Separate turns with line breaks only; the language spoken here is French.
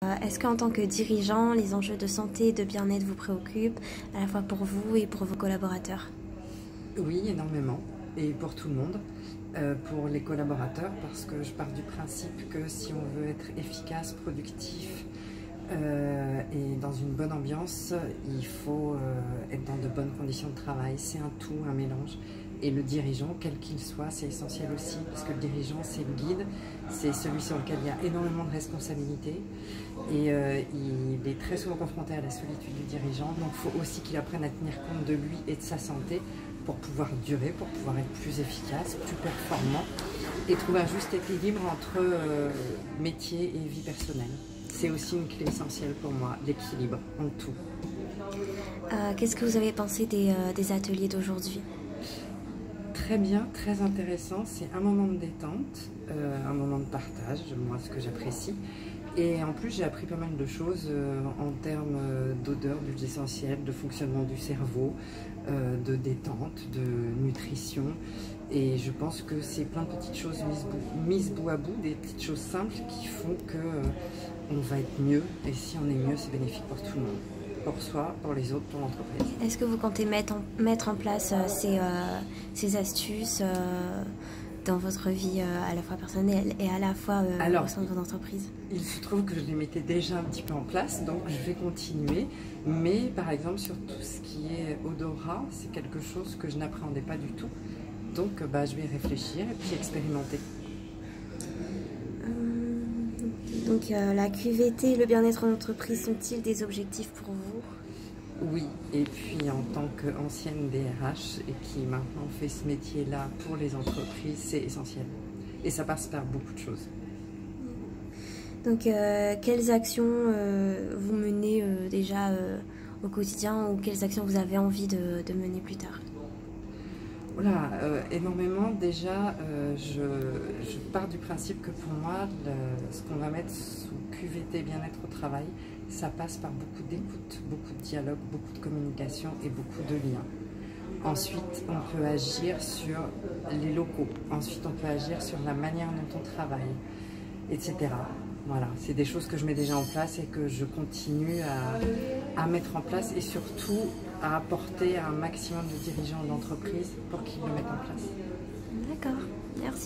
Est-ce qu'en tant que dirigeant, les enjeux de santé et de bien-être vous préoccupent, à la fois pour vous et pour vos collaborateurs?
Oui, énormément, et pour tout le monde. Pour les collaborateurs, parce que je pars du principe que si on veut être efficace, productif et dans une bonne ambiance, il faut être dans de bonnes conditions de travail. C'est un tout, un mélange. Et le dirigeant, quel qu'il soit, c'est essentiel aussi, parce que le dirigeant, c'est le guide, c'est celui sur lequel il y a énormément de responsabilités. Et il est très souvent confronté à la solitude du dirigeant, donc il faut aussi qu'il apprenne à tenir compte de lui et de sa santé pour pouvoir durer, pour pouvoir être plus efficace, plus performant et trouver un juste équilibre entre métier et vie personnelle. C'est aussi une clé essentielle pour moi, l'équilibre en tout.
Qu'est-ce que vous avez pensé des ateliers d'aujourd'hui?
Très bien, très intéressant. C'est un moment de détente, un moment de partage, moi ce que j'apprécie. Et en plus j'ai appris pas mal de choses en termes d'odeur, d'huiles essentielles, de fonctionnement du cerveau, de détente, de nutrition. Et je pense que c'est plein de petites choses mises bout à bout, des petites choses simples qui font que on va être mieux. Et si on est mieux, c'est bénéfique pour tout le monde. Pour soi, pour les autres, pour l'entreprise.
Est-ce que vous comptez mettre en place ces astuces dans votre vie à la fois personnelle et à la fois au sein de votre entreprise?
Il se trouve que je les mettais déjà un petit peu en place, donc je vais continuer. Mais par exemple, sur tout ce qui est odorat, c'est quelque chose que je n'appréhendais pas du tout. Donc je vais réfléchir et puis expérimenter.
Donc la QVT et le bien-être en entreprise sont-ils des objectifs pour vous?
Oui, et puis en tant qu'ancienne DRH et qui maintenant fait ce métier-là pour les entreprises, c'est essentiel. Et ça passe par beaucoup de choses.
Donc quelles actions vous menez déjà au quotidien ou quelles actions vous avez envie de mener plus tard?
Voilà, énormément. Déjà, je pars du principe que pour moi, ce qu'on va mettre sous QVT bien-être au travail, ça passe par beaucoup d'écoute, beaucoup de dialogue, beaucoup de communication et beaucoup de liens. Ensuite, on peut agir sur les locaux. Ensuite, on peut agir sur la manière dont on travaille, etc. Voilà, c'est des choses que je mets déjà en place et que je continue à mettre en place et surtout à apporter à un maximum de dirigeants d'entreprise pour qu'ils le mettent en place.
D'accord, merci.